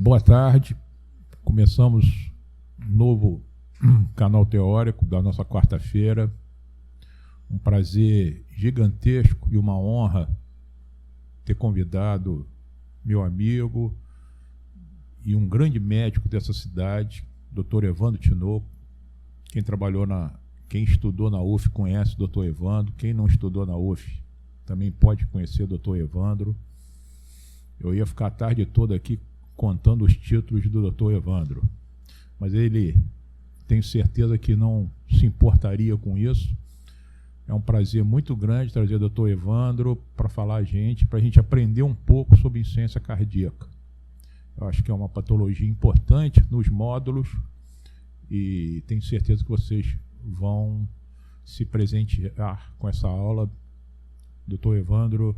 Boa tarde. Começamos um novo canal teórico da nossa quarta-feira. Um prazer gigantesco e uma honra ter convidado meu amigo e um grande médico dessa cidade, Dr. Evandro Tinoco. Quem estudou na UF conhece o Dr. Evandro. Quem não estudou na UF também pode conhecer o Dr. Evandro. Eu ia ficar a tarde toda aqui contando os títulos do Dr. Evandro, mas ele, tenho certeza que não se importaria com isso. É um prazer muito grande trazer o Dr. Evandro para falar a gente, para a gente aprender um pouco sobre insuficiência cardíaca. Eu acho que é uma patologia importante nos módulos e tenho certeza que vocês vão se presentear com essa aula. Dr. Evandro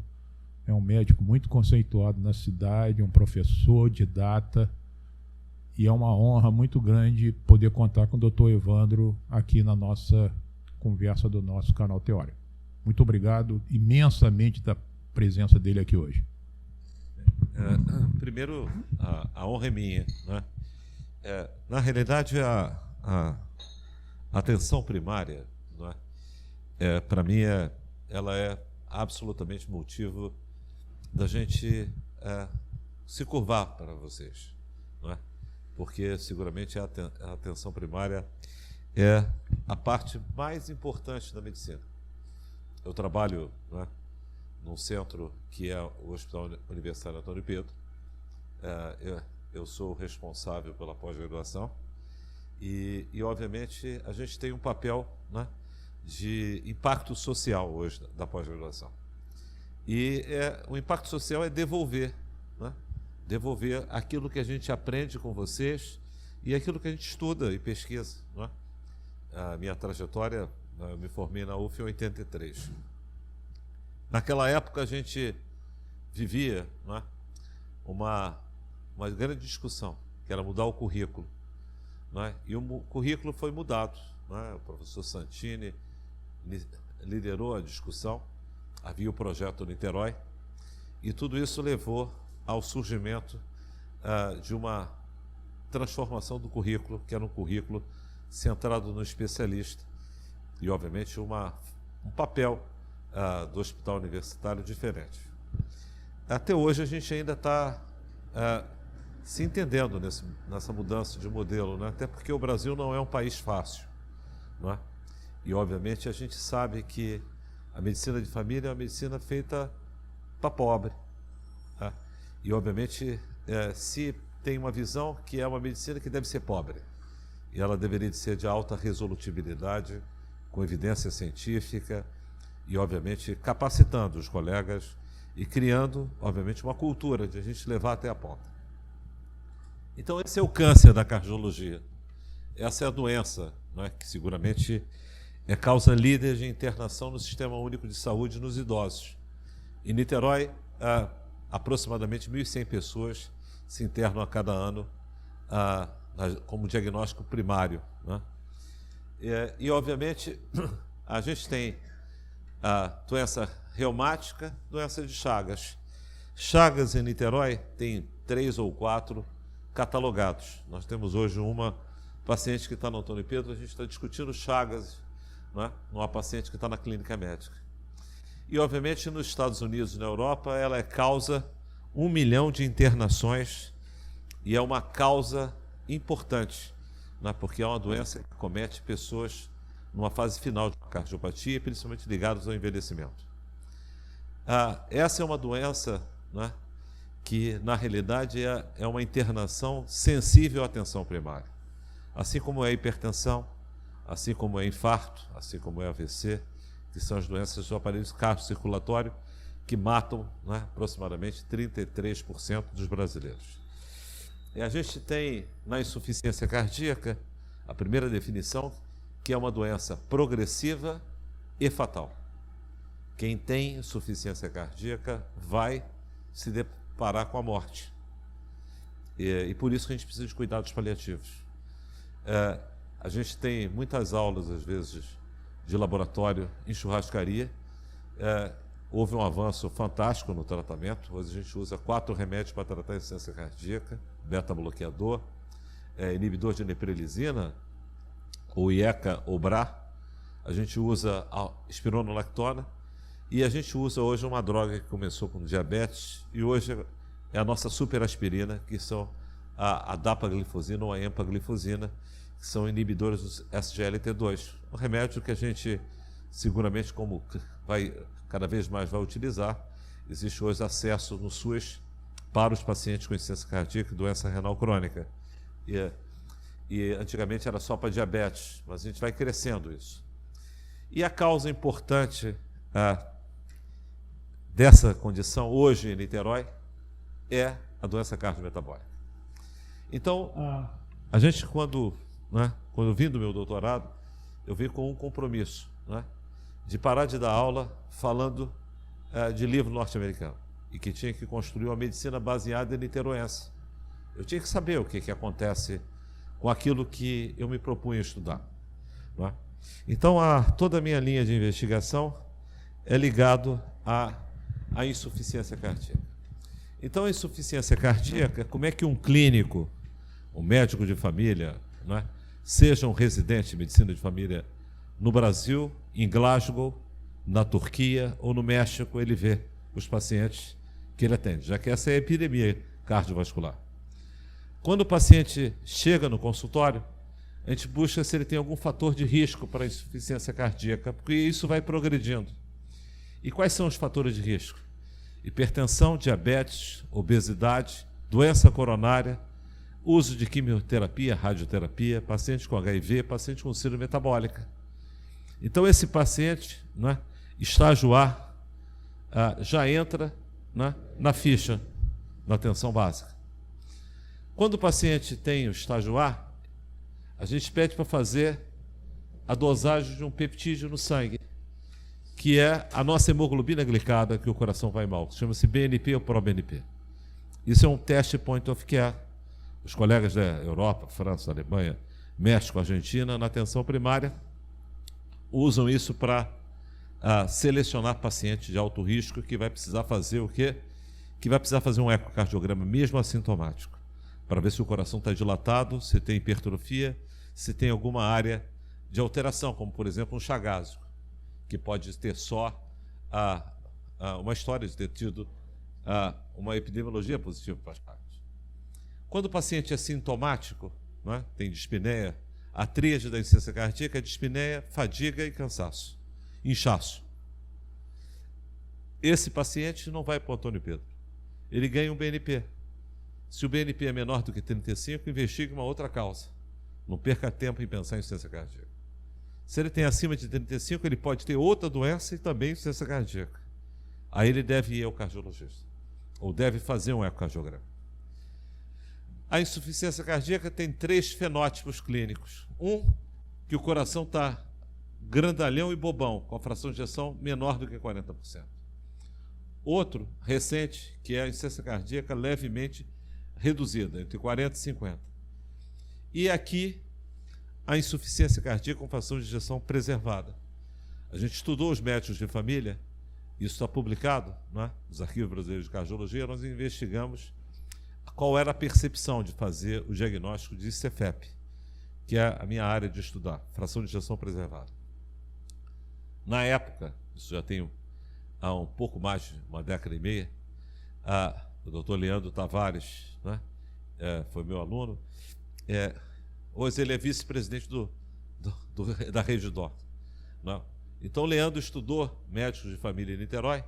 é um médico muito conceituado na cidade, um professor, didata, e é uma honra muito grande poder contar com o Dr. Evandro aqui na nossa conversa do nosso canal teórico. Muito obrigado imensamente da presença dele aqui hoje. Primeiro, a honra é minha, né? Na realidade, a atenção primária, né, para mim, ela é absolutamente motivo da gente se curvar para vocês, não é? Porque seguramente a atenção primária é a parte mais importante da medicina. Eu trabalho, não é, num centro que é o Hospital Universitário Antônio Pedro. Eu sou responsável pela pós-graduação e, obviamente, a gente tem um papel, né, de impacto social hoje da pós-graduação. E o impacto social é devolver, né? Devolver aquilo que a gente aprende com vocês e aquilo que a gente estuda e pesquisa, né? A minha trajetória, eu me formei na UF em 83. Naquela época a gente vivia, né, uma grande discussão, que era mudar o currículo, né? E o currículo foi mudado, né? O professor Santini liderou a discussão. Havia o projeto Niterói, e tudo isso levou ao surgimento de uma transformação do currículo, que era um currículo centrado no especialista, e, obviamente, um papel do hospital universitário diferente. Até hoje a gente ainda está se entendendo nessa mudança de modelo, né? Até porque o Brasil não é um país fácil, não é? E, obviamente, a gente sabe que a medicina de família é uma medicina feita para pobre, tá? E, obviamente, se tem uma visão que é uma medicina que deve ser pobre, e ela deveria ser de alta resolutibilidade, com evidência científica, e, obviamente, capacitando os colegas e criando, obviamente, uma cultura de a gente levar até a ponta. Então, esse é o câncer da cardiologia. Essa é a doença, né, que seguramente é causa líder de internação no Sistema Único de Saúde nos idosos. Em Niterói, aproximadamente 1.100 pessoas se internam a cada ano como diagnóstico primário, né? E, obviamente, a gente tem a doença reumática, doença de Chagas. Chagas em Niterói tem 3 ou 4 catalogados. Nós temos hoje uma paciente que está no Antônio Pedro, a gente está discutindo Chagas, né, uma paciente que está na clínica médica. E, obviamente, nos Estados Unidos e na Europa, ela causa 1 milhão de internações e é uma causa importante, né, porque é uma doença que comete pessoas numa fase final de cardiopatia, principalmente ligadas ao envelhecimento. Essa é uma doença, né, que, na realidade, é uma internação sensível à atenção primária. Assim como é a hipertensão, assim como é infarto, assim como é AVC, que são as doenças do aparelho cardiocirculatório que matam, né, aproximadamente 33% dos brasileiros. E a gente tem, na insuficiência cardíaca, a primeira definição, que é uma doença progressiva e fatal. Quem tem insuficiência cardíaca vai se deparar com a morte. E por isso que a gente precisa de cuidados paliativos. A gente tem muitas aulas, às vezes, de laboratório em churrascaria. houve um avanço fantástico no tratamento. Hoje a gente usa 4 remédios para tratar a insuficiência cardíaca: beta-bloqueador, inibidor de neprilisina, o IECA ou BRA, a gente usa a espironolactona, e a gente usa hoje uma droga que começou com diabetes, e hoje é a nossa superaspirina, que são a dapaglifosina ou a empaglifosina, que são inibidores do SGLT2. Um remédio que a gente seguramente, como cada vez mais vai utilizar. Existe hoje acesso no SUS para os pacientes com insuficiência cardíaca e doença renal crônica. E antigamente era só para diabetes, mas a gente vai crescendo isso. E a causa importante dessa condição hoje em Niterói é a doença cardiometabólica. Então, a gente, quando eu vim do meu doutorado, eu vim com um compromisso, de parar de dar aula falando de livro norte-americano, e que tinha que construir uma medicina baseada em niteroense. Eu tinha que saber o que acontece com aquilo que eu me propunha estudar. Então, toda a minha linha de investigação é ligado à insuficiência cardíaca. Então, a insuficiência cardíaca, como é que um clínico, um médico de família, seja um residente de medicina de família no Brasil, em Glasgow, na Turquia ou no México, ele vê os pacientes que ele atende, já que essa é a epidemia cardiovascular. Quando o paciente chega no consultório, a gente busca se ele tem algum fator de risco para a insuficiência cardíaca, porque isso vai progredindo. E quais são os fatores de risco? Hipertensão, diabetes, obesidade, doença coronária, uso de quimioterapia, radioterapia, paciente com HIV, paciente com síndrome metabólica. Então, esse paciente, estágio A, já entra na ficha, na atenção básica. Quando o paciente tem o estágio A, a gente pede para fazer a dosagem de um peptídeo no sangue, que é a nossa hemoglobina glicada, que o coração vai mal. Chama-se BNP ou ProBNP. Isso é um teste point of care. Os colegas da Europa, França, Alemanha, México, Argentina, na atenção primária, usam isso para selecionar pacientes de alto risco que vai precisar fazer o quê? Que vai precisar fazer um ecocardiograma, mesmo assintomático, para ver se o coração está dilatado, se tem hipertrofia, se tem alguma área de alteração, como, por exemplo, um chagásico, que pode ter só uma história de ter tido uma epidemiologia positiva para as Chagas. Quando o paciente é sintomático, tem dispneia, a tríade da insuficiência cardíaca é dispneia, fadiga e cansaço, inchaço. Esse paciente não vai para o Antônio Pedro. Ele ganha um BNP. Se o BNP é menor do que 35, investigue uma outra causa. Não perca tempo em pensar em insuficiência cardíaca. Se ele tem acima de 35, ele pode ter outra doença e também insuficiência cardíaca. Aí ele deve ir ao cardiologista, ou deve fazer um ecocardiograma. A insuficiência cardíaca tem 3 fenótipos clínicos. Um, que o coração está grandalhão e bobão, com a fração de ejeção menor do que 40%. Outro, recente, que é a insuficiência cardíaca levemente reduzida, entre 40% e 50%. E aqui, a insuficiência cardíaca com fração de ejeção preservada. A gente estudou os médicos de família, isso está publicado, nos arquivos brasileiros de cardiologia, nós investigamos qual era a percepção de fazer o diagnóstico de CFEP, que é a minha área de estudar, fração de ejeção preservada. Na época, isso já tem há um pouco mais de uma década e meia, o doutor Leandro Tavares, foi meu aluno, hoje ele é vice-presidente da Rede DOR. Então, Leandro estudou médicos de família em Niterói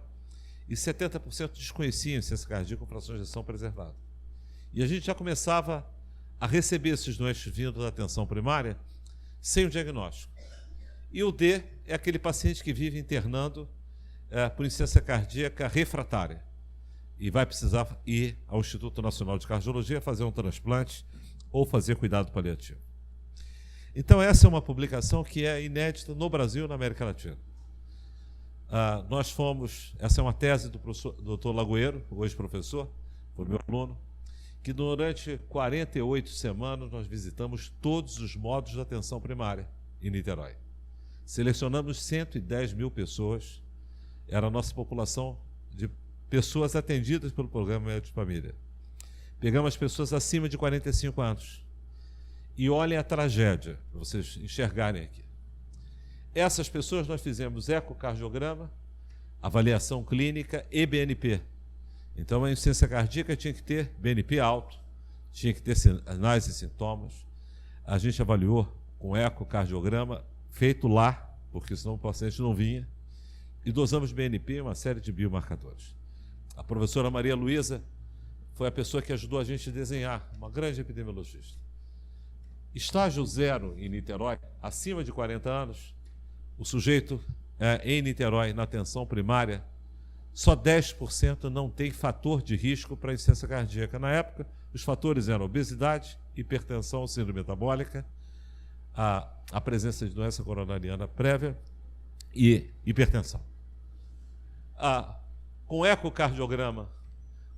e 70% desconheciam insuficiência cardíaca com fração de ejeção preservada. E a gente já começava a receber esses doentes vindo da atenção primária sem o diagnóstico. E o D é aquele paciente que vive internando por insuficiência cardíaca refratária e vai precisar ir ao Instituto Nacional de Cardiologia fazer um transplante ou fazer cuidado paliativo. Então, essa é uma publicação que é inédita no Brasil e na América Latina. Essa é uma tese do Dr. Lagoeiro, hoje professor, foi meu aluno, que durante 48 semanas nós visitamos todos os módulos de atenção primária em Niterói. Selecionamos 110 mil pessoas era a nossa população de pessoas atendidas pelo Programa Médico de Família. Pegamos as pessoas acima de 45 anos. E olhem a tragédia, para vocês enxergarem aqui. Essas pessoas nós fizemos ecocardiograma, avaliação clínica e BNP. Então a insuficiência cardíaca tinha que ter BNP alto, tinha que ter sinais e sintomas. A gente avaliou com ecocardiograma, feito lá, porque senão o paciente não vinha, e dosamos BNP e uma série de biomarcadores. A professora Maria Luísa foi a pessoa que ajudou a gente a desenhar, uma grande epidemiologista. Estágio 0 em Niterói, acima de 40 anos, o sujeito em Niterói, na atenção primária, só 10% não tem fator de risco para insuficiência cardíaca. Na época, os fatores eram obesidade, hipertensão, síndrome metabólica, a presença de doença coronariana prévia e hipertensão. Com ecocardiograma,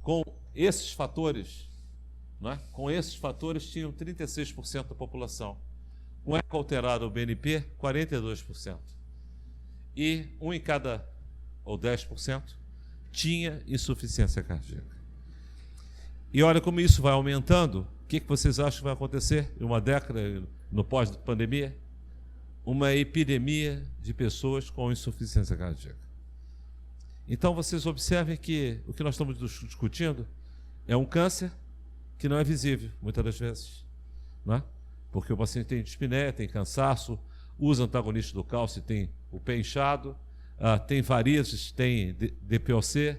com esses fatores, com esses fatores tinham 36% da população. Com eco alterado o BNP, 42%. E 1 em cada, ou 10%, tinha insuficiência cardíaca. E olha como isso vai aumentando. O que vocês acham que vai acontecer em uma década, no pós-pandemia? Uma epidemia de pessoas com insuficiência cardíaca. Então, vocês observem que o que nós estamos discutindo é um câncer que não é visível, muitas das vezes. Porque o paciente tem dispneia, tem cansaço, usa antagonista do cálcio, tem o pé inchado, tem varizes, tem DPOC,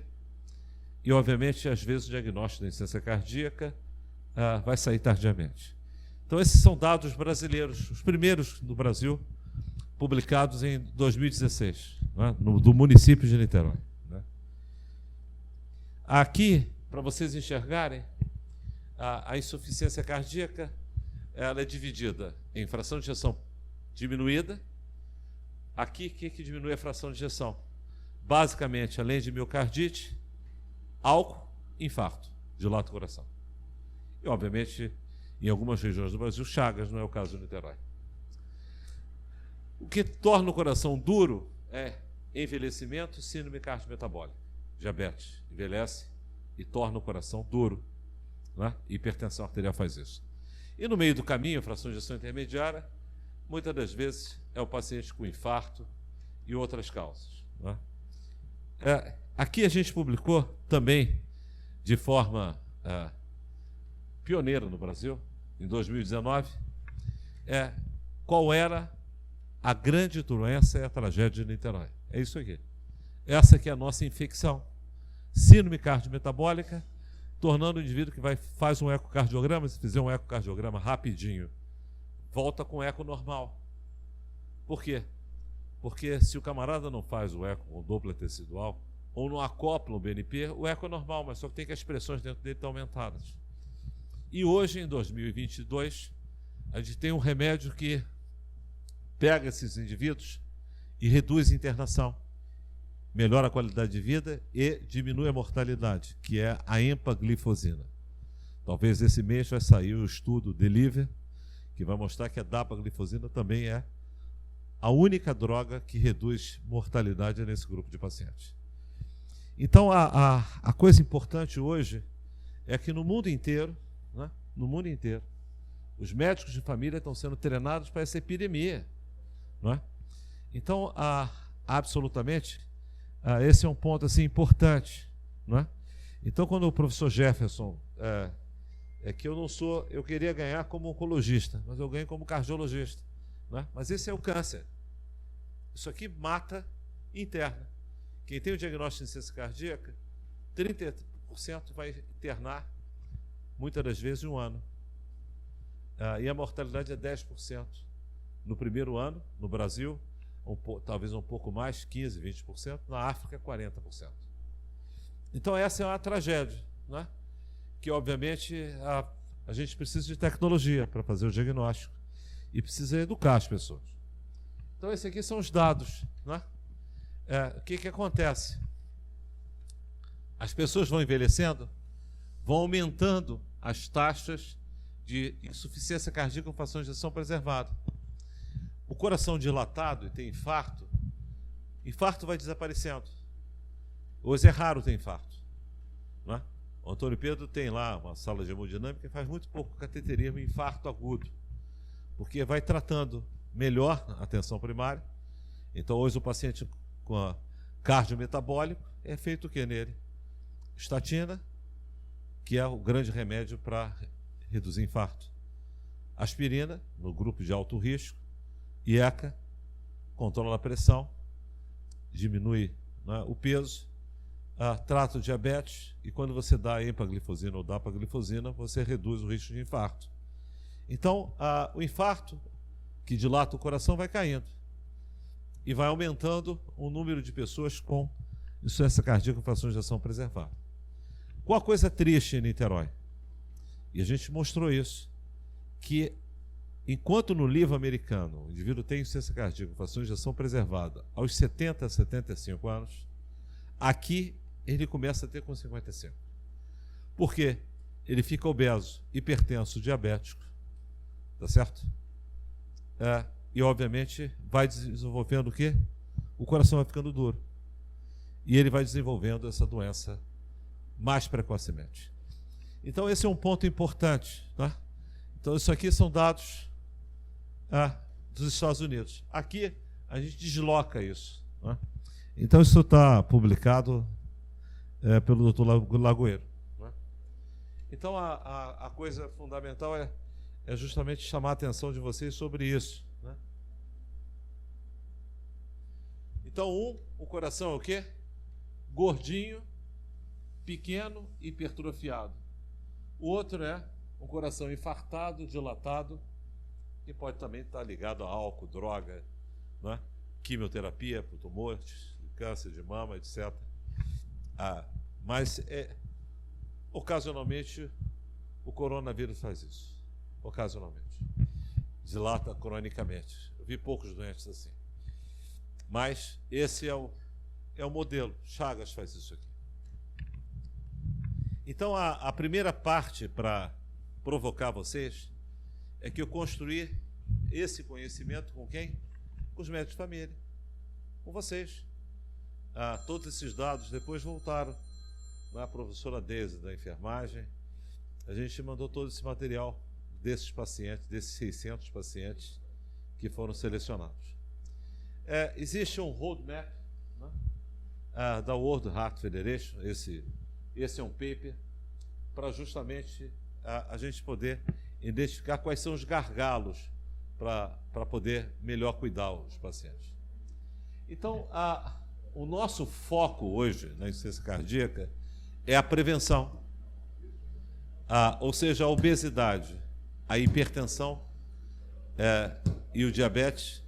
e, obviamente, às vezes o diagnóstico da insuficiência cardíaca vai sair tardiamente. Então, esses são dados brasileiros, os primeiros do Brasil, publicados em 2016, do município de Niterói. Aqui, para vocês enxergarem, a insuficiência cardíaca ela é dividida em fração de ejeção diminuída. Aqui, o que diminui a fração de ejeção? Basicamente, além de miocardite, álcool, infarto, dilata o coração. E, obviamente, em algumas regiões do Brasil, Chagas, não é o caso de Niterói. O que torna o coração duro é envelhecimento e síndrome cardiometabólica. Diabetes envelhece e torna o coração duro. Hipertensão arterial faz isso. E no meio do caminho, a fração de ejeção intermediária, muitas das vezes é o paciente com infarto e outras causas. Aqui a gente publicou também, de forma pioneira no Brasil, em 2019, qual era a grande doença e a tragédia de Niterói. É isso aqui. Essa aqui é a nossa infecção. Síndrome cardiometabólica, tornando o indivíduo que faz um ecocardiograma, se fizer um ecocardiograma rapidinho, volta com eco normal. Por quê? Porque se o camarada não faz o eco com Doppler tecidual, ou não acopla o BNP, o eco é normal, mas só que tem que as pressões dentro dele estão aumentadas. E hoje, em 2022, a gente tem um remédio que pega esses indivíduos e reduz a internação, melhora a qualidade de vida e diminui a mortalidade, que é a empaglifosina. Talvez esse mês vai sair o estudo DELIVER, que vai mostrar que a dapaglifosina também é a única droga que reduz mortalidade nesse grupo de pacientes. Então, a coisa importante hoje é que no mundo inteiro, os médicos de família estão sendo treinados para essa epidemia. Então, absolutamente, esse é um ponto assim, importante. Então, quando o professor Jefferson, que eu queria ganhar como oncologista, mas eu ganho como cardiologista. Mas esse é o câncer. Isso aqui mata interna. Quem tem o diagnóstico de insuficiência cardíaca, 30% vai internar, muitas das vezes, em um ano. E a mortalidade é 10% no primeiro ano, no Brasil, talvez um pouco mais, 15%, 20%, na África, 40%. Então, essa é uma tragédia, que, obviamente, a gente precisa de tecnologia para fazer o diagnóstico e precisa educar as pessoas. Então, esses aqui são os dados. O que acontece? As pessoas vão envelhecendo, vão aumentando as taxas de insuficiência cardíaca com fração de ejeção preservada. O coração dilatado e tem infarto vai desaparecendo. Hoje é raro ter infarto, não é? O Antônio Pedro tem lá uma sala de hemodinâmica e faz muito pouco cateterismo, infarto agudo, porque vai tratando melhor a atenção primária. Então, hoje o paciente com a cardiometabólico é feito o que nele? Estatina, que é o grande remédio para reduzir infarto. Aspirina, no grupo de alto risco. IECA, controla a pressão, diminui, né, o peso. Trata o diabetes, e quando você dá empaglifosina ou dapaglifosina, você reduz o risco de infarto. Então, o infarto, que dilata o coração, vai caindo. E vai aumentando o número de pessoas com insuficiência cardíaca com fração de ejeção preservada. Qual a coisa triste em Niterói? E a gente mostrou isso, que enquanto no livro americano o indivíduo tem insuficiência cardíaca com fração de ejeção preservada aos 70 a 75 anos, aqui ele começa a ter com 55. Por quê? Ele fica obeso, hipertenso, diabético, tá certo? E, obviamente, vai desenvolvendo o quê? O coração vai ficando duro. E ele vai desenvolvendo essa doença mais precocemente. Então, esse é um ponto importante, tá? Então, isso aqui são dados dos Estados Unidos. Aqui, a gente desloca isso, tá? Então, isso está publicado pelo Dr. Lagoeiro, né? Então, a coisa fundamental é justamente chamar a atenção de vocês sobre isso, né? Então, o coração é o quê? Gordinho, pequeno e hipertrofiado. O outro é um coração infartado, dilatado, que pode também estar ligado a álcool, droga, né? Quimioterapia para tumores, câncer de mama, etc. Mas, ocasionalmente, o coronavírus faz isso. Ocasionalmente. Dilata cronicamente. Eu vi poucos doentes assim. Mas esse é o modelo. Chagas faz isso aqui. Então, a primeira parte para provocar vocês é que eu construí esse conhecimento com quem? Com os médicos de família. Com vocês. Todos esses dados depois voltaram na professora Deise, da enfermagem. A gente mandou todo esse material desses pacientes, desses 600 pacientes que foram selecionados. Existe um roadmap, né, da World Heart Federation, esse é um paper, para justamente a gente poder identificar quais são os gargalos para poder melhor cuidar os pacientes. Então, o nosso foco hoje na insuficiência cardíaca é a prevenção, ou seja, a obesidade, a hipertensão e o diabetes,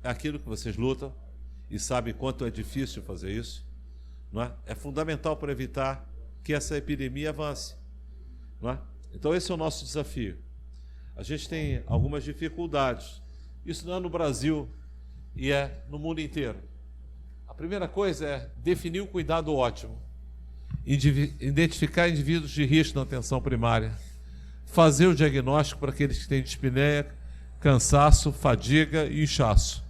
é aquilo que vocês lutam e sabem quanto é difícil fazer isso, não é? É fundamental para evitar que essa epidemia avance, não é? Então, esse é o nosso desafio. A gente tem algumas dificuldades. Isso não é no Brasil e é no mundo inteiro. A primeira coisa é definir o cuidado ótimo, identificar indivíduos de risco na atenção primária, fazer o diagnóstico para aqueles que têm dispneia, cansaço, fadiga e inchaço.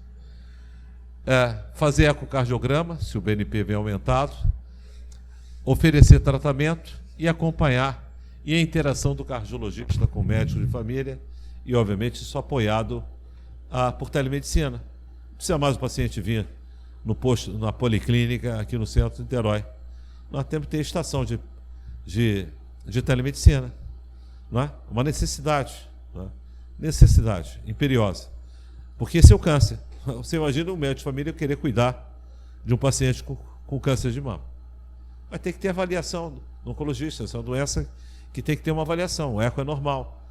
Fazer ecocardiograma, se o BNP vem aumentado, oferecer tratamento e acompanhar, e a interação do cardiologista com o médico de família, e, obviamente, isso apoiado por telemedicina. Não precisa mais o paciente vir no posto, na policlínica, aqui no centro de Niterói. Nós temos que ter estação de telemedicina. Não é? Uma necessidade, não é? Necessidade imperiosa. Porque esse é o câncer. Você imagina um médico de família querer cuidar de um paciente com câncer de mama. Vai ter que ter avaliação do oncologista. Essa é uma doença que tem que ter uma avaliação. O eco é normal.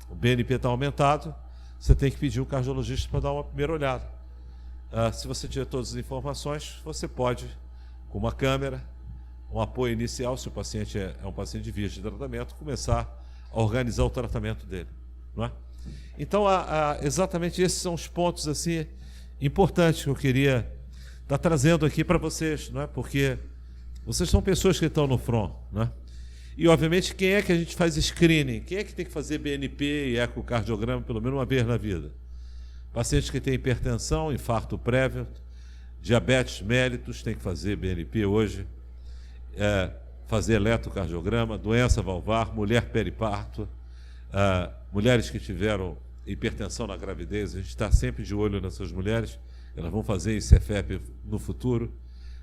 O BNP está aumentado. Você tem que pedir o cardiologista para dar uma primeira olhada. Se você tiver todas as informações, você pode, com uma câmera, um apoio inicial, se o paciente é um paciente de vias de tratamento, começar a organizar o tratamento dele, não é? Então, exatamente esses são os pontos assim importantes que eu queria estar trazendo aqui para vocês, não é? Porque vocês são pessoas que estão no front, não é? E, obviamente, quem é que a gente faz screening? Quem é que tem que fazer BNP e ecocardiograma pelo menos uma vez na vida? Pacientes que têm hipertensão, infarto prévio, diabetes mellitus, tem que fazer BNP hoje. fazer eletrocardiograma, doença valvar, mulher periparto, mulheres que tiveram hipertensão na gravidez, a gente está sempre de olho nessas mulheres, elas vão fazer ICFEP no futuro,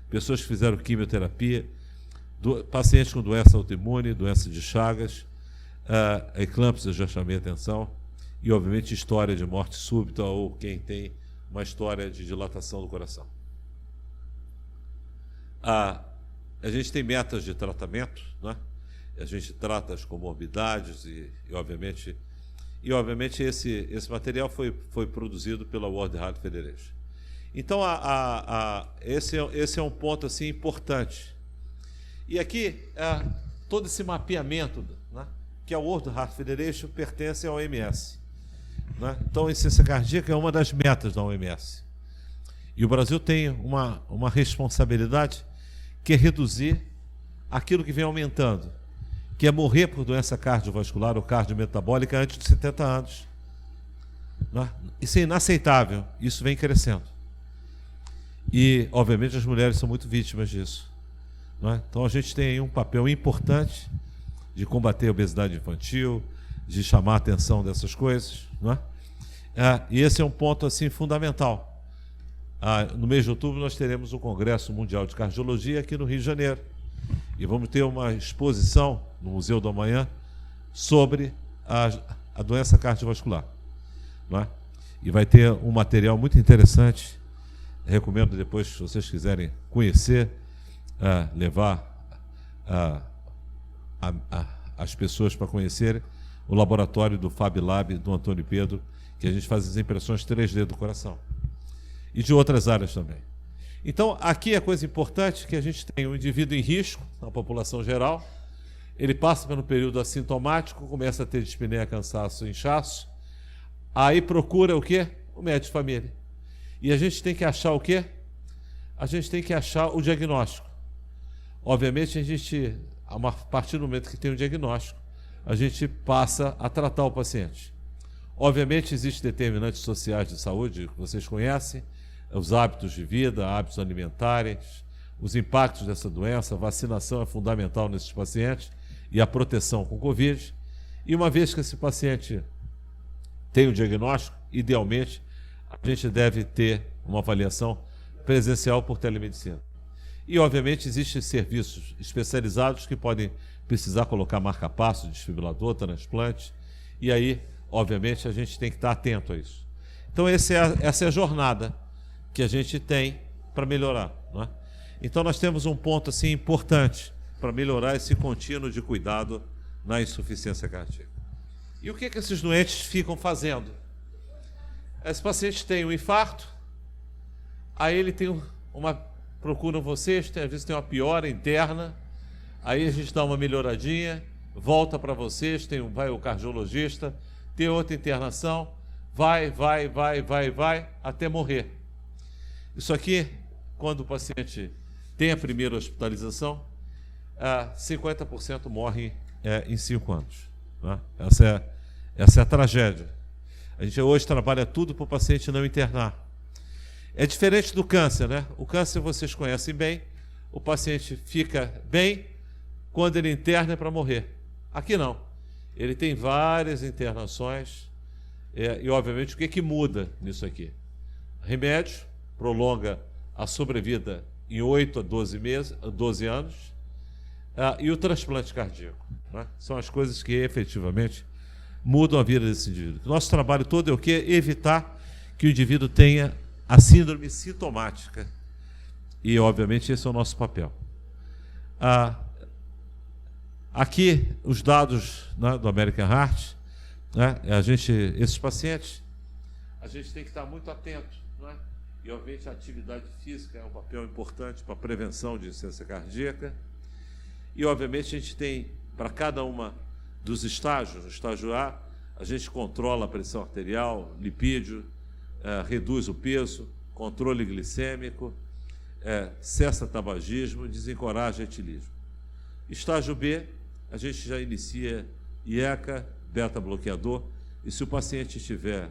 pessoas que fizeram quimioterapia, pacientes com doença autoimune, doença de Chagas, eclâmpsia, já chamei a atenção, e, obviamente, história de morte súbita ou quem tem uma história de dilatação do coração. A gente tem metas de tratamento, né? A gente trata as comorbidades e obviamente, esse material foi produzido pela World Heart Federation. Então, esse é um ponto assim, importante. E aqui, todo esse mapeamento, né, que a World Heart Federation pertence à OMS. Né? Então, a insuficiência cardíaca é uma das metas da OMS. E o Brasil tem uma responsabilidade que é reduzir aquilo que vem aumentando, que é morrer por doença cardiovascular ou cardiometabólica antes de 70 anos. Né? Isso é inaceitável, isso vem crescendo. E, obviamente, as mulheres são muito vítimas disso. Né? Então, a gente tem aí um papel importante de combater a obesidade infantil, de chamar a atenção dessas coisas. Né? E esse é um ponto assim, fundamental. No mês de outubro, nós teremos o Congresso Mundial de Cardiologia aqui no Rio de Janeiro. E vamos ter uma exposição no Museu do Amanhã sobre a doença cardiovascular. Né? E vai ter um material muito interessante. Recomendo depois, se vocês quiserem conhecer, levar as pessoas para conhecerem o laboratório do Fab Lab, do Antônio Pedro, que a gente faz as impressões 3D do coração. E de outras áreas também. Então, aqui a coisa importante é que a gente tem um indivíduo em risco, na população geral, ele passa pelo período assintomático, começa a ter dispneia, cansaço, inchaço, aí procura o quê? O médico de família. E a gente tem que achar o quê? A gente tem que achar o diagnóstico. Obviamente, a partir do momento que tem o diagnóstico, a gente passa a tratar o paciente. Obviamente, existem determinantes sociais de saúde que vocês conhecem, os hábitos de vida, hábitos alimentares, os impactos dessa doença, a vacinação é fundamental nesses pacientes e a proteção com Covid. E uma vez que esse paciente tem o diagnóstico, idealmente, a gente deve ter uma avaliação presencial por telemedicina. E, obviamente, existem serviços especializados que podem precisar colocar marca-passo, desfibrilador, transplante, e aí, obviamente, a gente tem que estar atento a isso. Então, essa é a jornada que a gente tem para melhorar. Né? Então, nós temos um ponto assim, importante para melhorar esse contínuo de cuidado na insuficiência cardíaca. E o que esses doentes ficam fazendo? Esse paciente tem um infarto, aí ele tem procuram vocês, às vezes tem uma piora interna, aí a gente dá uma melhoradinha, volta para vocês, vai o cardiologista, tem outra internação, vai, até morrer. Isso aqui, quando o paciente tem a primeira hospitalização, 50% morrem em 5 anos. Né? Essa é a tragédia. A gente hoje trabalha tudo para o paciente não internar. É diferente do câncer, né? O câncer vocês conhecem bem, o paciente fica bem, quando ele interna é para morrer. Aqui não. Ele tem várias internações, e obviamente o que muda nisso aqui? Remédio prolonga a sobrevida em 8 a 12 anos, e o transplante cardíaco. Né? São as coisas que efetivamente mudam a vida desse indivíduo. Nosso trabalho todo é o quê? Evitar que o indivíduo tenha a síndrome sintomática. E, obviamente, esse é o nosso papel. Aqui, os dados, né, do American Heart, né, esses pacientes, a gente tem que estar muito atento. Né? E, obviamente, a atividade física é um papel importante para a prevenção de insuficiência cardíaca. E, obviamente, a gente tem, para cada uma dos estágios, no estágio A, a gente controla a pressão arterial, lipídio, reduz o peso, controle glicêmico, cessa tabagismo, desencoraja etilismo. Estágio B, a gente já inicia IECA, beta-bloqueador, e se o paciente tiver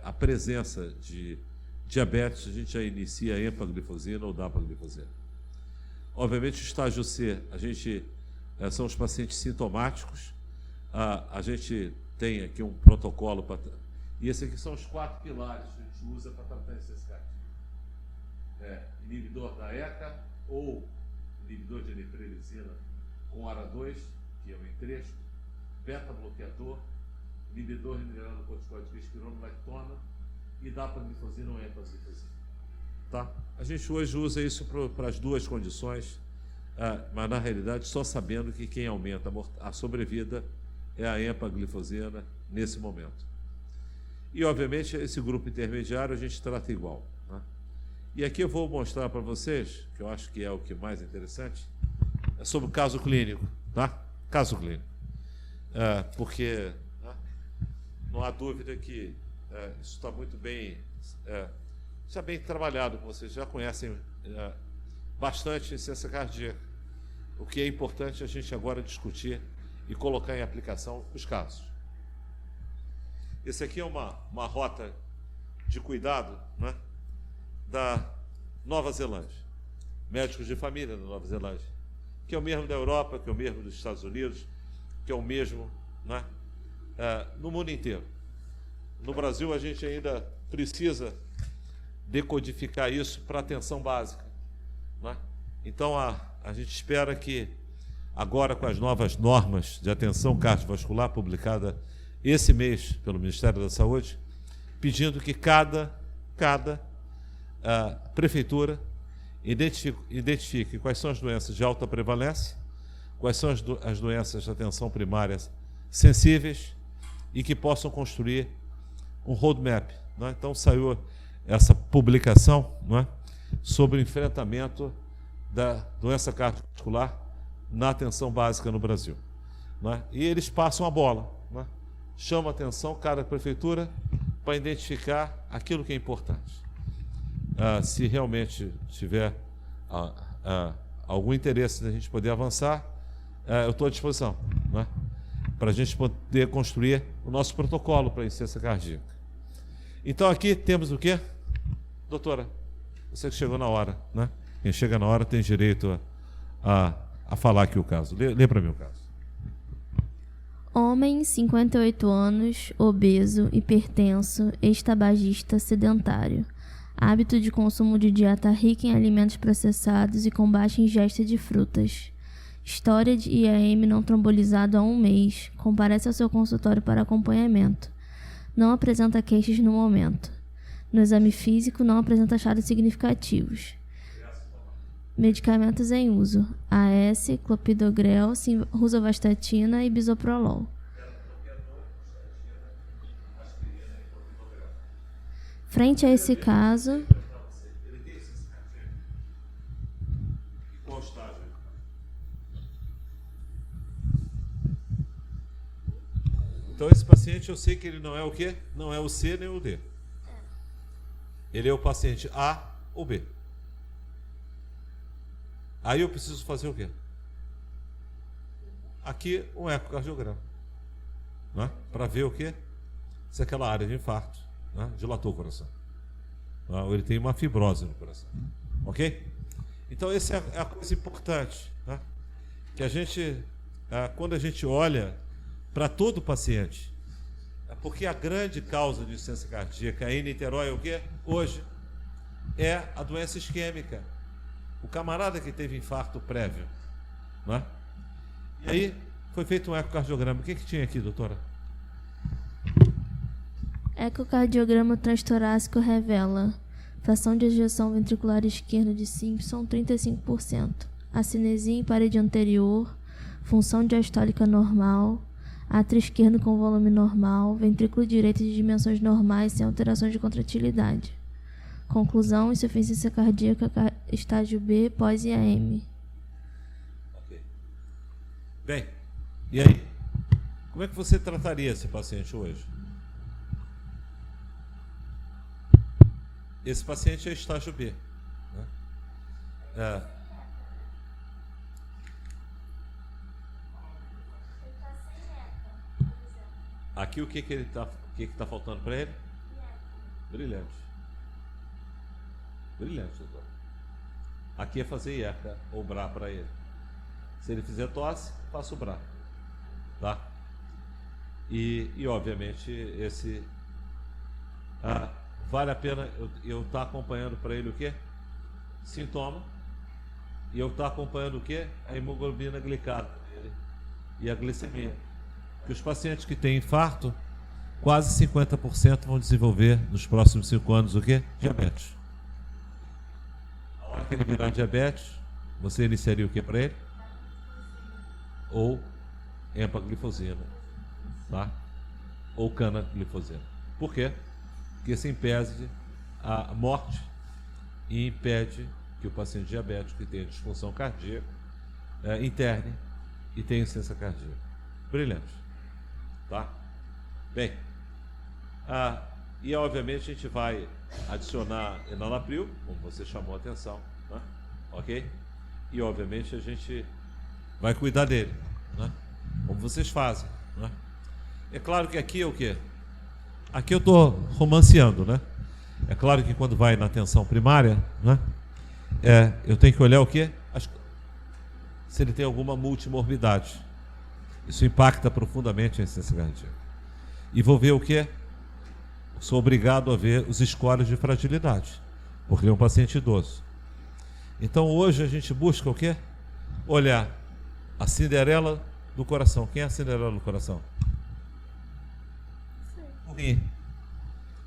a presença de diabetes, a gente já inicia empaglifosina ou dapaglifosina. Obviamente, o estágio C, a gente são os pacientes sintomáticos. A gente tem aqui um protocolo para... E esses aqui são os 4 pilares que a gente usa para tratar esse caso. Inibidor da ECA ou inibidor de eniprelisina com ARA2, que é o entresto, beta-bloqueador, inibidor de mineralocorticoide, espironolactona e dapaglifosina ou empaglifosina. Tá? A gente hoje usa isso para as duas condições, mas na realidade só sabendo que quem aumenta a sobrevida é a empaglifosina nesse momento. E, obviamente, esse grupo intermediário a gente trata igual. Né? E aqui eu vou mostrar para vocês, que eu acho que é o que mais interessante, é sobre o caso clínico. Tá? Caso clínico. Porque não há dúvida que isso está muito bem, já bem trabalhado, como vocês já conhecem bastante insuficiência cardíaca. O que é importante a gente agora discutir e colocar em aplicação os casos. Esse aqui é uma rota de cuidado, né, da Nova Zelândia. Médicos de família da Nova Zelândia, que é o mesmo da Europa, que é o mesmo dos Estados Unidos, que é o mesmo, né, no mundo inteiro. No Brasil, a gente ainda precisa decodificar isso para atenção básica. Né? Então, a gente espera que, agora com as novas normas de atenção cardiovascular, publicada esse mês pelo Ministério da Saúde, pedindo que cada prefeitura identifique quais são as doenças de alta prevalência, quais são as doenças de atenção primária sensíveis e que possam construir um roadmap. Né? Então, saiu essa publicação, né, sobre o enfrentamento da doença cardiovascular na atenção básica no Brasil. Né? E eles passam a bola, né? Chama a atenção cada prefeitura para identificar aquilo que é importante. Se realmente tiver algum interesse da gente poder avançar, eu estou à disposição, né, para a gente poder construir o nosso protocolo para a insuficiência cardíaca. Então, aqui temos o quê? Doutora, você que chegou na hora, né? Quem chega na hora tem direito a falar aqui o caso. Lê para mim o caso. Homem, 58 anos, obeso, hipertenso, ex-tabagista, sedentário. Hábito de consumo de dieta rica em alimentos processados e com baixa ingesta de frutas. História de IAM não trombolizado há 1 mês. Comparece ao seu consultório para acompanhamento. Não apresenta queixas no momento. No exame físico, não apresenta achados significativos. Medicamentos em uso: AS, clopidogrel, rosuvastatina e bisoprolol. Frente a esse caso... Qual estágio? Então, esse paciente, eu sei que ele não é o quê? Não é o C nem o D. Ele é o paciente A ou B. Aí eu preciso fazer o quê? Aqui um ecocardiograma, né? Para ver o quê? Se aquela área de infarto, né, dilatou o coração, né? Ou ele tem uma fibrose no coração. Ok? Então, essa é a coisa importante, né? Que a gente, quando a gente olha para todo paciente, porque a grande causa de insuficiência cardíaca em Niterói é o quê? Hoje é a doença isquêmica. O camarada que teve infarto prévio, né? E aí foi feito um ecocardiograma. O que tinha aqui, doutora? Ecocardiograma transtorácico revela fração de ejeção ventricular esquerda de Simpson 35%, acinesia em parede anterior, função diastólica normal, átrio esquerdo com volume normal, ventrículo direito de dimensões normais sem alterações de contratilidade. Conclusão: insuficiência cardíaca estágio B pós-IAM. Ok. Bem, e aí? Como é que você trataria esse paciente hoje? Esse paciente é estágio B. Né? Aqui o que ele tá faltando para ele? Brilhante. Brilhante, doutor. Aqui é fazer IECA ou BRA para ele. Se ele fizer tosse, faço o BRA. Tá? E obviamente, esse... vale a pena eu estar acompanhando para ele o quê? Sintoma. E eu estar acompanhando o quê? A hemoglobina glicada dele e a glicemia. Porque os pacientes que têm infarto, quase 50% vão desenvolver nos próximos 5 anos o quê? Diabetes. A hora que ele virar diabetes, você iniciaria o quê para ele? Ou empaglifosina, tá? Ou canaglifosina. Por quê? Porque isso impede a morte e impede que o paciente diabético que tenha disfunção cardíaca interne e tenha insuficiência cardíaca. Brilhante. Tá? Bem, e obviamente a gente vai adicionar enalapril, como você chamou a atenção, né? Ok? E obviamente a gente vai cuidar dele, né? Como vocês fazem, né? É claro que aqui é o quê? Aqui eu estou romanceando, né? É claro que quando vai na atenção primária, né? Eu tenho que olhar o quê? Se ele tem alguma multimorbidade. Isso impacta profundamente a insuficiência cardíaca. E vou ver o quê? Sou obrigado a ver os scores de fragilidade, porque ele é um paciente idoso. Então hoje a gente busca o quê? Olhar a Cinderela do coração. Quem é a Cinderela do coração? O rim.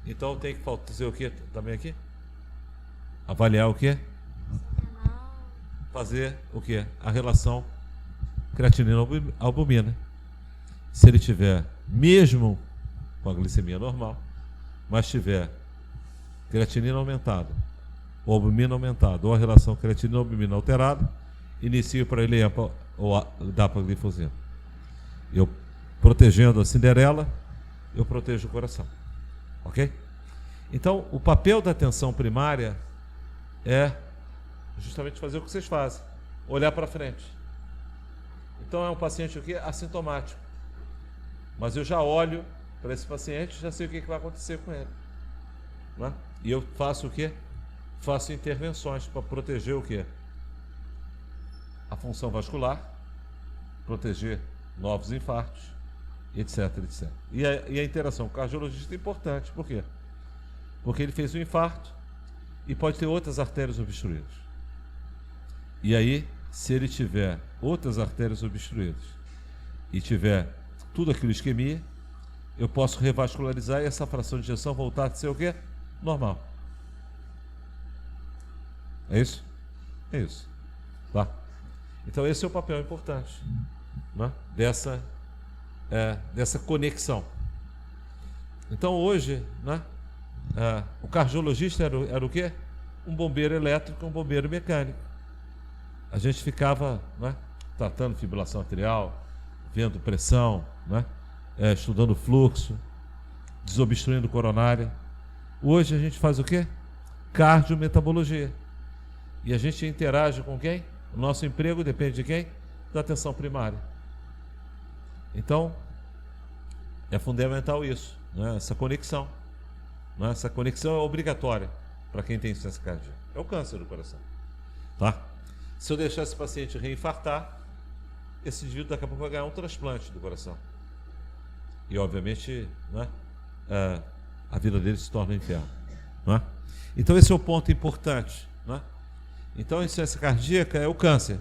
Então tem que fazer o quê também aqui? Avaliar o quê? Fazer o quê? A relação creatinina-albumina. Se ele tiver, mesmo com a glicemia normal, mas tiver creatinina aumentada, ou albumina aumentada, ou a relação creatinina-albumina alterada, inicio para ele EMPA ou dapaglifosina. Eu, protegendo a Cinderela, eu protejo o coração. Ok? Então, o papel da atenção primária é justamente fazer o que vocês fazem, olhar para frente. Então é um paciente o quê? Assintomático. Mas eu já olho para esse paciente, já sei o que vai acontecer com ele. Né? E eu faço o quê? Faço intervenções para proteger o quê? A função vascular, proteger novos infartos, etc, etc. E a interação com o cardiologista é importante. Por quê? Porque ele fez um infarto e pode ter outras artérias obstruídas. E aí, se ele tiver outras artérias obstruídas e tiver tudo aquilo isquemia, eu posso revascularizar e essa fração de ejeção voltar a ser o quê? Normal. É isso? É isso. Tá? Então esse é o papel importante, né? dessa conexão. Então hoje, né, o cardiologista era o quê? Um bombeiro elétrico, um bombeiro mecânico. A gente ficava, né, tratando fibrilação arterial, vendo pressão, né, estudando fluxo, desobstruindo coronária. Hoje a gente faz o quê? Cardiometabologia. E a gente interage com quem? O nosso emprego depende de quem? Da atenção primária. Então, é fundamental isso, né? Essa conexão. Né? Essa conexão é obrigatória para quem tem insuficiência cardíaca. É o câncer do coração. Tá? Se eu deixar esse paciente reinfartar, esse indivíduo daqui a pouco vai ganhar um transplante do coração. E, obviamente, né, a vida dele se torna um inferno. Né? Então, esse é o ponto importante. Né? Então, a insuficiência cardíaca é o câncer.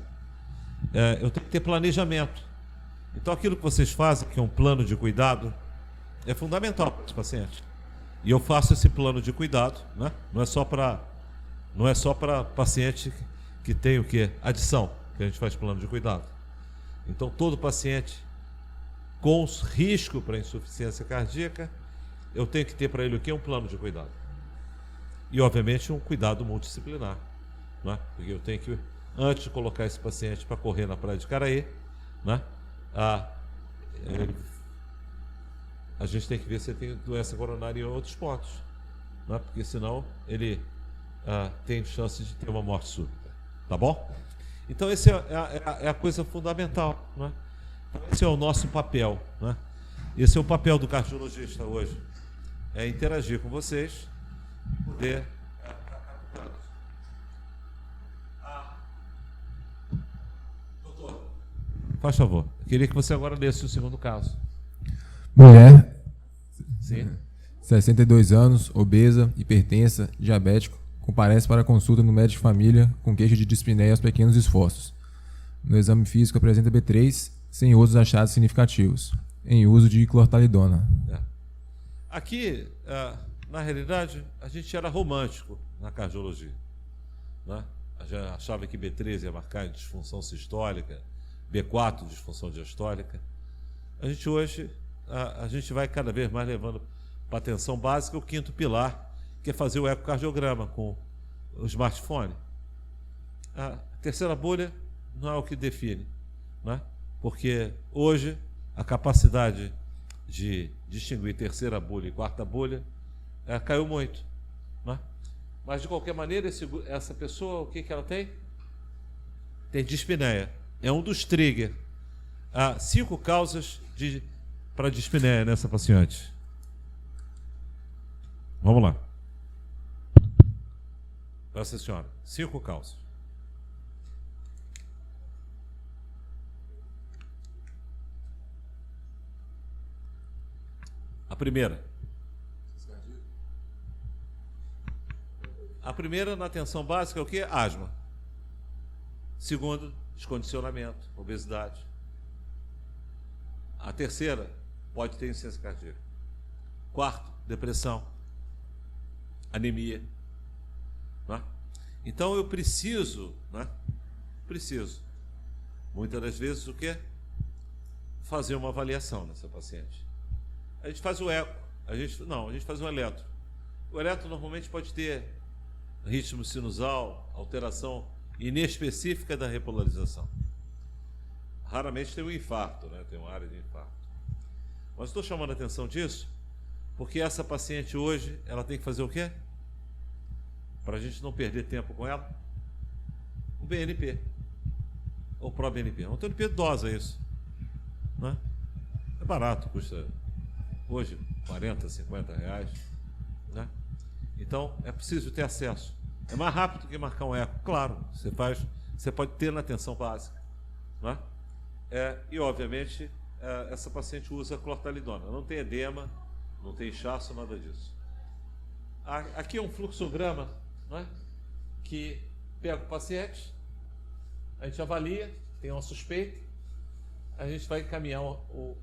Eu tenho que ter planejamento. Então, aquilo que vocês fazem, que é um plano de cuidado, é fundamental para os pacientes. E eu faço esse plano de cuidado, né? Não é só para paciente que tem o quê? Adição, que a gente faz plano de cuidado. Então, todo paciente com risco para insuficiência cardíaca, eu tenho que ter para ele o quê? Um plano de cuidado. E, obviamente, um cuidado multidisciplinar. Né? Porque eu tenho que, antes de colocar esse paciente para correr na praia de Caraí, né? A gente tem que ver se ele tem doença coronária em outros pontos, né? Porque senão ele tem chance de ter uma morte súbita. Tá bom? Então, essa é a coisa fundamental. Né? Esse é o nosso papel. Né? Esse é o papel do cardiologista hoje. É interagir com vocês, poder... faz favor. Eu queria que você agora lesse o segundo caso. Mulher, Sim. 62 anos, obesa, hipertensa, diabético, comparece para consulta no médico de família com queixa de dispneia aos pequenos esforços. No exame físico apresenta B3, sem outros achados significativos, em uso de clortalidona. Aqui, na realidade, a gente era romântico na cardiologia, né? A gente achava que B13 ia marcar disfunção sistólica, B4 disfunção diastólica. A gente hoje, a gente vai cada vez mais levando para a atenção básica o quinto pilar, que é fazer o ecocardiograma com o smartphone. A terceira bolha não é o que define, né? Porque hoje a capacidade de distinguir terceira bolha e quarta bolha caiu muito, né? Mas, de qualquer maneira, essa pessoa, o que ela tem? Tem dispneia. É um dos triggers. Há 5 causas para dispneia nessa paciente. Vamos lá. Presta, senhora. 5 causas. A primeira. A primeira, na atenção básica, é o quê? Asma. Segundo, descondicionamento, obesidade. A terceira, pode ter insuficiência cardíaca. Quarto, depressão. Anemia. Né? Então, eu preciso, né? Muitas das vezes, o quê? Fazer uma avaliação nessa paciente. A gente faz o eco. A gente faz um eletro. O eletro normalmente pode ter ritmo sinusal, alteração inespecífica da repolarização. Raramente tem um infarto, né? Tem uma área de infarto. Mas estou chamando a atenção disso porque essa paciente hoje, ela tem que fazer o quê? Para a gente não perder tempo com ela, um BNP. Ou pró-BNP. Um TNP dosa isso. Né? É barato, custa hoje 40, 50 reais. Né? Então, é preciso ter acesso. É mais rápido que marcar um eco. Claro, você pode ter na atenção básica. Né? E, obviamente, essa paciente usa clortalidona. Não tem edema, não tem inchaço, nada disso. Aqui é um fluxograma, né, que pega o paciente, a gente avalia, tem uma suspeita, a gente vai encaminhar o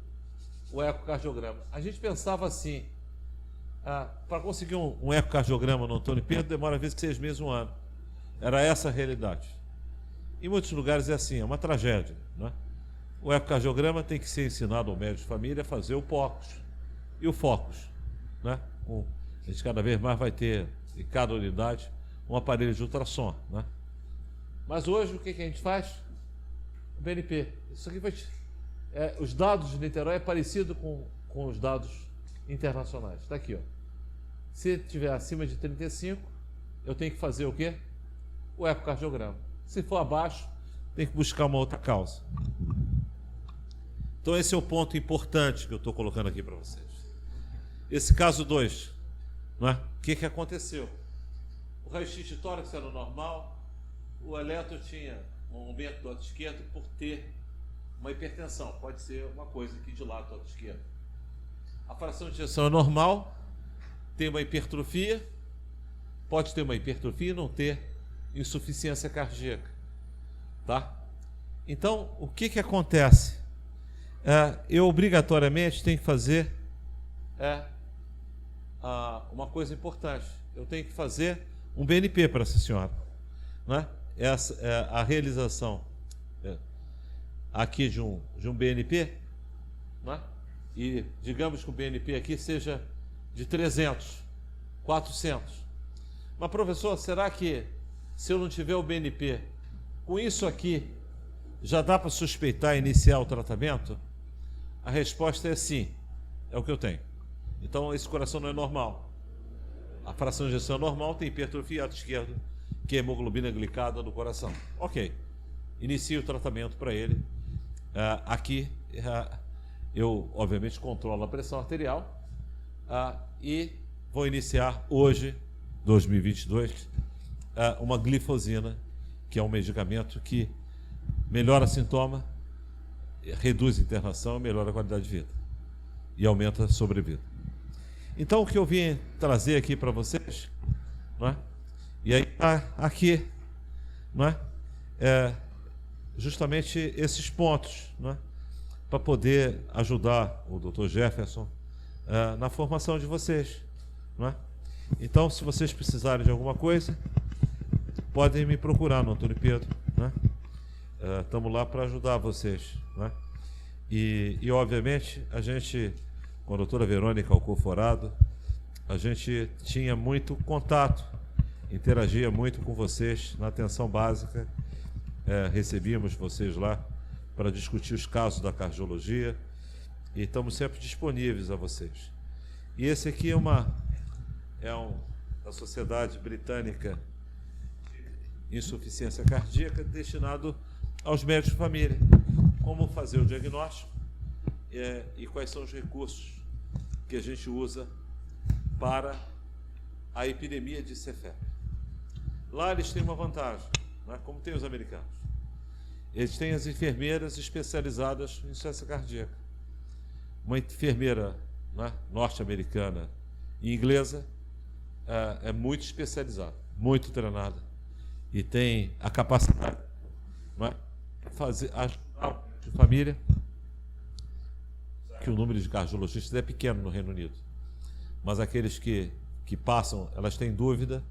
ecocardiograma. A gente pensava assim, para conseguir um ecocardiograma no Antônio Pedro demora às vezes 6 meses, 1 ano. Era essa a realidade. Em muitos lugares é assim, é uma tragédia. Né? O ecocardiograma tem que ser ensinado ao médico de família a fazer o POCUS e o FOCUS. Né? A gente cada vez mais vai ter, em cada unidade, um aparelho de ultrassom. Né? Mas hoje o que a gente faz? O BNP. Isso aqui vai... os dados de Niterói é parecido com os dados internacionais. Está aqui, ó. Se tiver acima de 35, eu tenho que fazer o quê? O ecocardiograma. Se for abaixo, tem que buscar uma outra causa. Então esse é o ponto importante que eu estou colocando aqui para vocês. Esse caso 2, não é? O que aconteceu? O raio-x de tórax era normal, o eletro tinha um aumento do lado esquerdo por ter uma hipertensão. Pode ser uma coisa que dilata o lado esquerdo. A fração de ejeção é normal, tem uma hipertrofia, pode ter uma hipertrofia e não ter insuficiência cardíaca. Tá? Então, o que acontece? Eu obrigatoriamente tenho que fazer uma coisa importante. Eu tenho que fazer um BNP para essa senhora. Né? Essa é a realização aqui de um BNP, né? E digamos que o BNP aqui seja de 300, 400. Mas, professor, será que se eu não tiver o BNP, com isso aqui, já dá para suspeitar e iniciar o tratamento? A resposta é sim, é o que eu tenho. Então, esse coração não é normal. A fração de ejeção é normal, tem hipertrofia ato esquerdo, que é hemoglobina glicada no coração. Ok, inicie o tratamento para ele. Aqui, eu, obviamente, controlo a pressão arterial e vou iniciar hoje, 2022, uma glifosina, que é um medicamento que melhora sintoma reduz internação, melhora a qualidade de vida e aumenta a sobrevida. Então, o que eu vim trazer aqui para vocês, não é? E aí aqui, não é? Justamente esses pontos, não é? Para poder ajudar o Dr. Jefferson na formação de vocês, não é? Então, se vocês precisarem de alguma coisa, podem me procurar no Antônio Pedro, né? Estamos lá para ajudar vocês, né? E, obviamente, a gente, com a doutora Verônica Alcoforado, a gente tinha muito contato, interagia muito com vocês na atenção básica, recebíamos vocês lá para discutir os casos da cardiologia e estamos sempre disponíveis a vocês. E esse aqui da Sociedade Britânica de Insuficiência Cardíaca, destinado aos médicos de família, como fazer o diagnóstico e quais são os recursos que a gente usa para a epidemia de Cefep. Lá eles têm uma vantagem, né, como tem os americanos. Eles têm as enfermeiras especializadas em insuficiência cardíaca. Uma enfermeira, né, norte-americana e inglesa é muito especializada, muito treinada e tem a capacidade, não é, ajudar a família, que o número de cardiologistas é pequeno no Reino Unido, mas aqueles que passam, elas têm dúvida,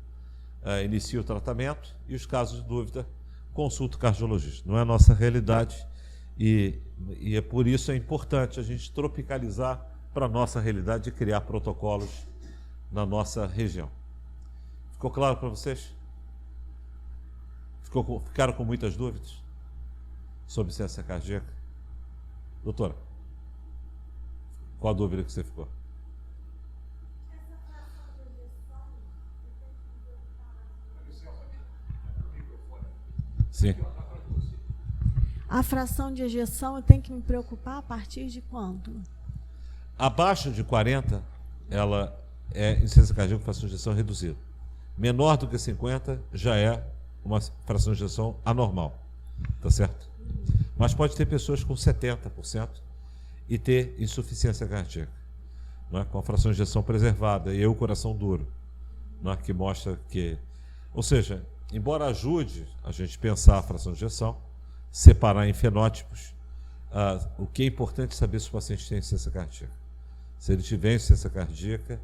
iniciam o tratamento e os casos de dúvida, consulta o cardiologista. Não é a nossa realidade e é por isso é importante a gente tropicalizar para a nossa realidade e criar protocolos na nossa região. Ficou claro para vocês? Ficaram com muitas dúvidas sobre insuficiência cardíaca? Doutora, qual a dúvida que você ficou? Sim. A fração de ejeção eu tenho que me preocupar a partir de quando? Abaixo de 40, ela é insuficiência cardíaca com fração de ejeção reduzida. Menor do que 50 já é uma fração de ejeção anormal, tá certo? Mas pode ter pessoas com 70% e ter insuficiência cardíaca, não é? Com a fração de ejeção preservada e o coração duro, não é? Que mostra que, ou seja, embora ajude a gente pensar a fração de ejeção, separar em fenótipos, o que é importante saber se o paciente tem insuficiência cardíaca. Se ele tiver insuficiência cardíaca,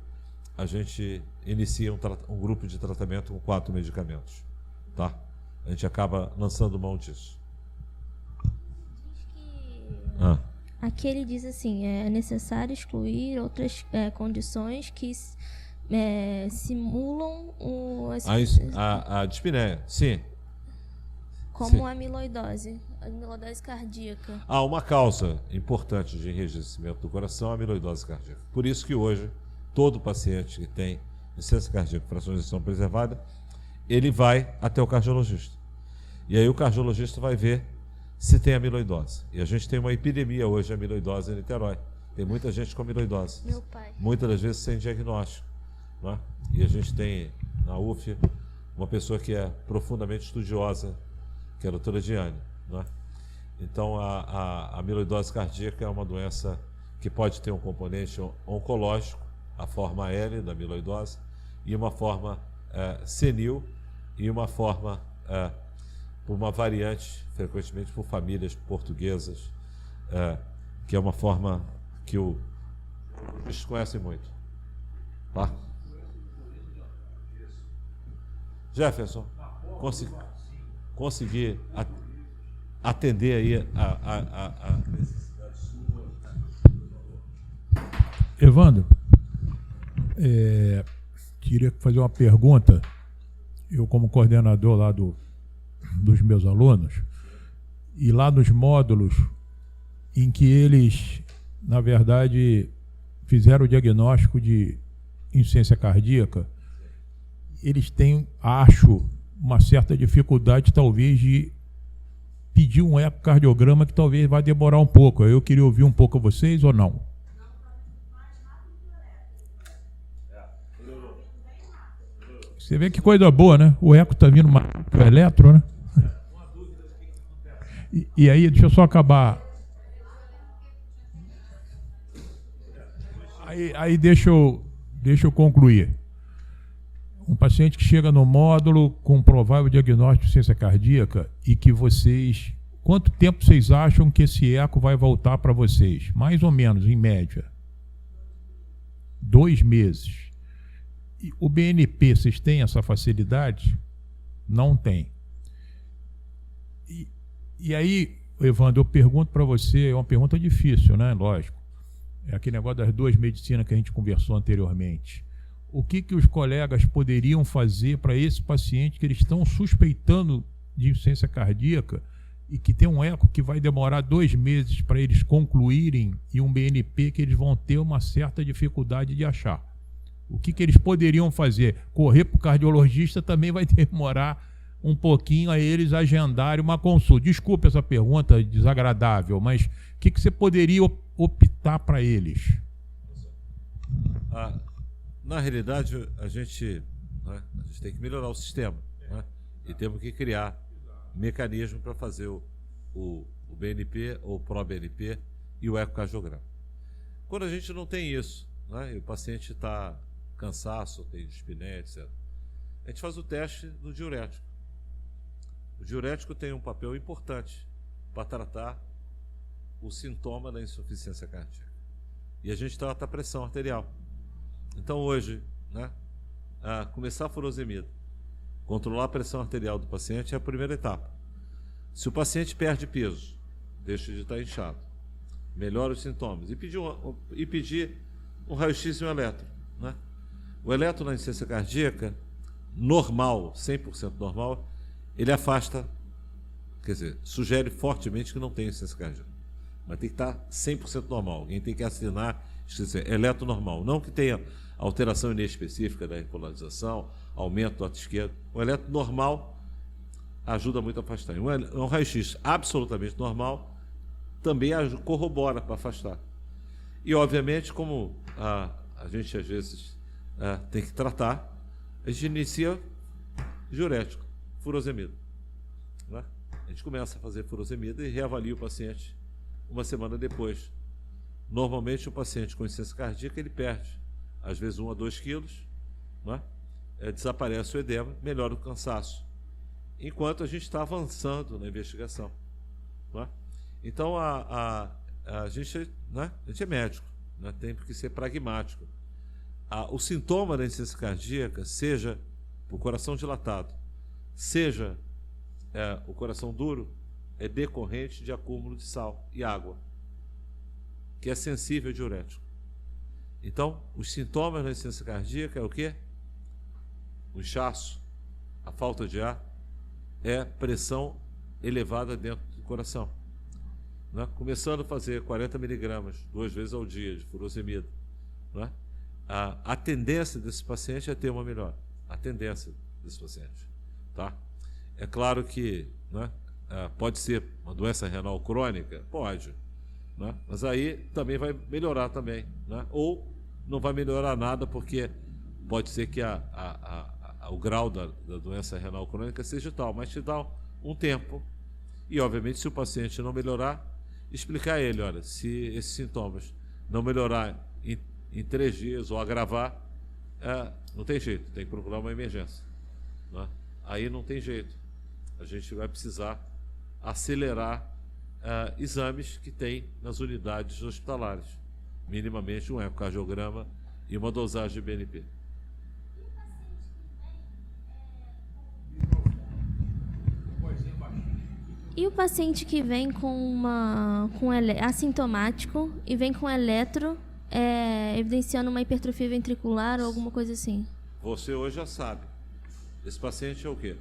a gente inicia um grupo de tratamento com 4 medicamentos. Tá? A gente acaba lançando mão disso. Aqui ele diz assim, é necessário excluir outras condições que simulam a dispneia, sim. Como a amiloidose cardíaca. Uma causa importante de enrijecimento do coração é a amiloidose cardíaca. Por isso que hoje, todo paciente que tem insuficiência cardíaca com fração de ejeção preservada, ele vai até o cardiologista. E aí o cardiologista vai ver se tem amiloidose. E a gente tem uma epidemia hoje de amiloidose em Niterói. Tem muita gente com amiloidose. Meu pai. Muitas das vezes sem diagnóstico. Não é? E a gente tem na UF uma pessoa que é profundamente estudiosa, que é a doutora Diane. Não é? Então a amiloidose cardíaca é uma doença que pode ter um componente oncológico, a forma L da amiloidose, e uma forma senil, e uma forma por uma variante, frequentemente por famílias portuguesas, que é uma forma que eles conhecem muito. Tá? Jefferson, conseguir atender aí a necessidade sua. Evandro, queria fazer uma pergunta. Eu, como coordenador lá dos meus alunos, e lá nos módulos em que eles, na verdade, fizeram o diagnóstico de insuficiência cardíaca, eles têm, acho, uma certa dificuldade, talvez, de pedir um ecocardiograma que talvez vai demorar um pouco. Eu queria ouvir um pouco vocês ou não? Você vê que coisa boa, né? O eco está vindo mais que o eletro, né? E aí, deixa eu só acabar Aí deixa eu concluir. Um paciente que chega no módulo com provável diagnóstico de insuficiência cardíaca e que vocês... Quanto tempo vocês acham que esse eco vai voltar para vocês? Mais ou menos, em média. 2 meses. E o BNP, vocês têm essa facilidade? Não tem. E aí, Evandro, eu pergunto para você, é uma pergunta difícil, né? Lógico. É aquele negócio das 2 medicinas que a gente conversou anteriormente. O que os colegas poderiam fazer para esse paciente que eles estão suspeitando de insuficiência cardíaca e que tem um eco que vai demorar 2 meses para eles concluírem e um BNP que eles vão ter uma certa dificuldade de achar? O que eles poderiam fazer? Correr para o cardiologista também vai demorar um pouquinho a eles agendarem uma consulta. Desculpe essa pergunta desagradável, mas o que você poderia optar para eles? Na realidade, a gente tem que melhorar o sistema, né? E temos que criar mecanismo para fazer o BNP ou o pró-BNP e o ecocardiograma. Quando a gente não tem isso, né, e o paciente está cansaço, tem dispneia, etc., a gente faz o teste do diurético. O diurético tem um papel importante para tratar o sintoma da insuficiência cardíaca. E a gente trata a pressão arterial. Então hoje, né, começar a furosemida, controlar a pressão arterial do paciente é a primeira etapa. Se o paciente perde peso, deixa de estar inchado, melhora os sintomas, e pedir um raio-x e um eletro, né? O eletro na insuficiência cardíaca, normal, 100% normal, ele afasta, quer dizer, sugere fortemente que não tem insuficiência cardíaca. Mas tem que estar 100% normal. Alguém tem que assinar eletro normal. Não que tenha alteração inespecífica da repolarização, aumento do lado esquerdo. O eletro normal ajuda muito a afastar. Um raio-x absolutamente normal também corrobora para afastar. E, obviamente, como a gente às vezes tem que tratar, a gente inicia diurético, furosemida, né? A gente começa a fazer furosemida e reavalia o paciente uma semana depois. Normalmente, o paciente com insuficiência cardíaca, ele perde, às vezes, 1 a 2 quilos, né? Desaparece o edema, melhora o cansaço, enquanto a gente está avançando na investigação, né? Então, a gente, né? A gente é médico, né? Tem que ser pragmático. O sintoma da insuficiência cardíaca, seja o coração dilatado, seja o coração duro, é decorrente de acúmulo de sal e água, que é sensível ao diurético. Então, os sintomas da insuficiência cardíaca é o quê? O inchaço, a falta de ar, é pressão elevada dentro do coração, né? Começando a fazer 40 miligramas 2 vezes ao dia de furosemida, né? A tendência desse paciente é ter uma melhora. A tendência desse paciente, tá? É claro que, né, pode ser uma doença renal crônica, pode, né? Mas aí também vai melhorar também, né? Ou não vai melhorar nada, porque pode ser que o grau da doença renal crônica seja tal, mas te dá um tempo. E, obviamente, se o paciente não melhorar, explicar a ele, olha, se esses sintomas não melhorar em 3 dias ou agravar, não tem jeito, tem que procurar uma emergência, né? Aí não tem jeito, a gente vai precisar acelerar exames que tem nas unidades hospitalares, minimamente um ecocardiograma e uma dosagem de BNP. E o paciente que vem assintomático e vem com eletro, evidenciando uma hipertrofia ventricular ou alguma coisa assim? Você hoje já sabe. Esse paciente é o quê?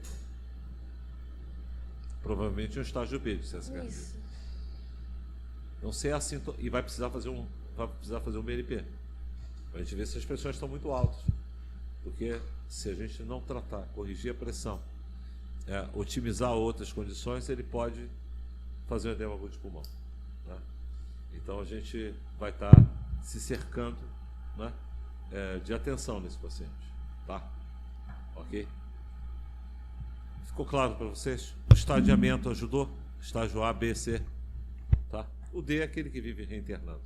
Provavelmente um estágio B de insuficiência cardíaca. Então, se é assintomático, e vai precisar fazer um BNP, para a gente ver se as pressões estão muito altas. Porque se a gente não tratar, corrigir a pressão, otimizar outras condições, ele pode fazer um edema agudo de pulmão, né? Então a gente vai estar se cercando, né, de atenção nesse paciente, tá? Ok? Ficou claro para vocês? O estadiamento ajudou? Estágio A, B, C, tá? O D é aquele que vive reinternando.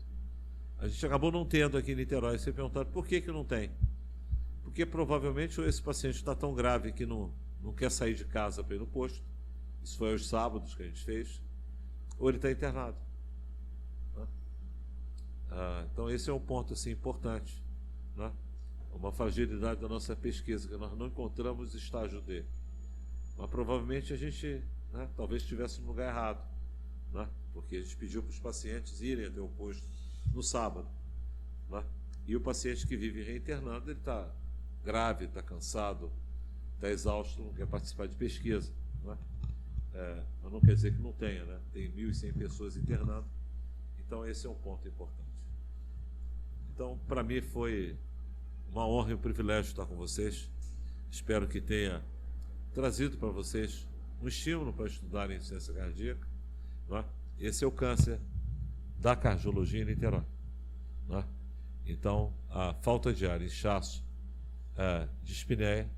A gente acabou não tendo aqui em Niterói. Você perguntaram por que não tem? Porque provavelmente esse paciente está tão grave que não quer sair de casa para ir no posto. Isso foi aos sábados que a gente fez. Ou ele está internado. Né? Então esse é um ponto assim, importante. Né? Uma fragilidade da nossa pesquisa, que nós não encontramos estágio D. Mas provavelmente a gente, né, talvez estivesse no lugar errado. Né? Porque a gente pediu para os pacientes irem até o posto no sábado. Né? E o paciente que vive reinternando, ele está grave, está cansado, está exausto, não quer participar de pesquisa. Né? Mas não quer dizer que não tenha, né? Tem 1.100 pessoas internando. Então esse é um ponto importante. Então, para mim foi uma honra e um privilégio estar com vocês. Espero que tenha trazido para vocês um estímulo para estudarem ciência cardíaca. Né? Esse é o câncer da cardiologia em Niterói. Né? Então, a falta de ar, inchaço, dispneia,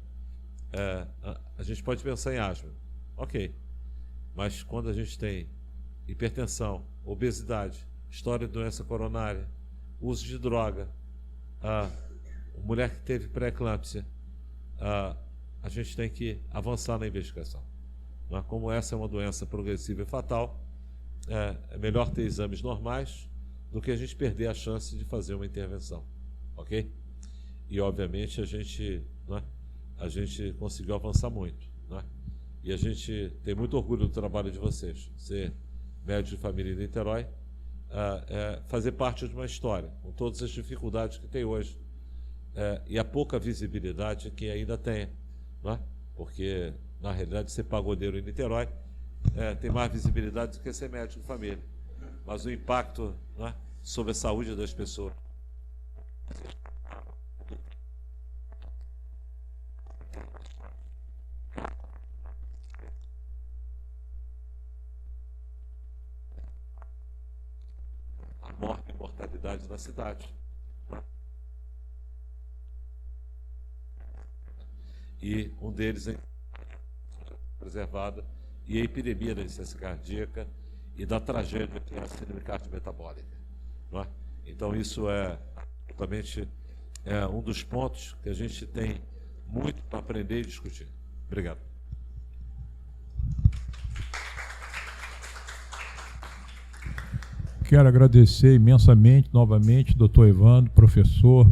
a gente pode pensar em asma. Ok. Mas quando a gente tem hipertensão, obesidade, história de doença coronária, uso de droga, mulher que teve pré-eclâmpsia, a gente tem que avançar na investigação. Né? Como essa é uma doença progressiva e fatal, é melhor ter exames normais do que a gente perder a chance de fazer uma intervenção. Ok? E, obviamente, a gente conseguiu avançar muito. Né? E a gente tem muito orgulho do trabalho de vocês. Ser médico de família em Niterói, fazer parte de uma história, com todas as dificuldades que tem hoje. E a pouca visibilidade que ainda tem. Né? Porque, na realidade, ser pagodeiro em Niterói tem mais visibilidade do que ser médico de família. Mas o impacto, né, sobre a saúde das pessoas. A morte e mortalidade na cidade. E um deles é preservada, e a epidemia da insuficiência cardíaca e da tragédia que é a síndrome cardiometabólica. Não é? Então, isso é realmente um dos pontos que a gente tem muito para aprender e discutir. Obrigado. Quero agradecer imensamente, novamente, doutor Evandro, professor.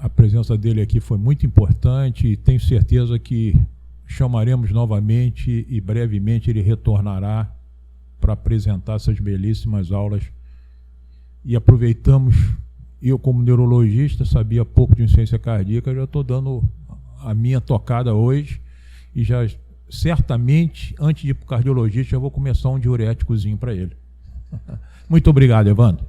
A presença dele aqui foi muito importante e tenho certeza que chamaremos novamente e brevemente ele retornará para apresentar essas belíssimas aulas. E aproveitamos, eu como neurologista, sabia pouco de insuficiência cardíaca, já estou dando a minha tocada hoje e já certamente, antes de ir para o cardiologista, já vou começar um diuréticozinho para ele. Muito obrigado, Evandro.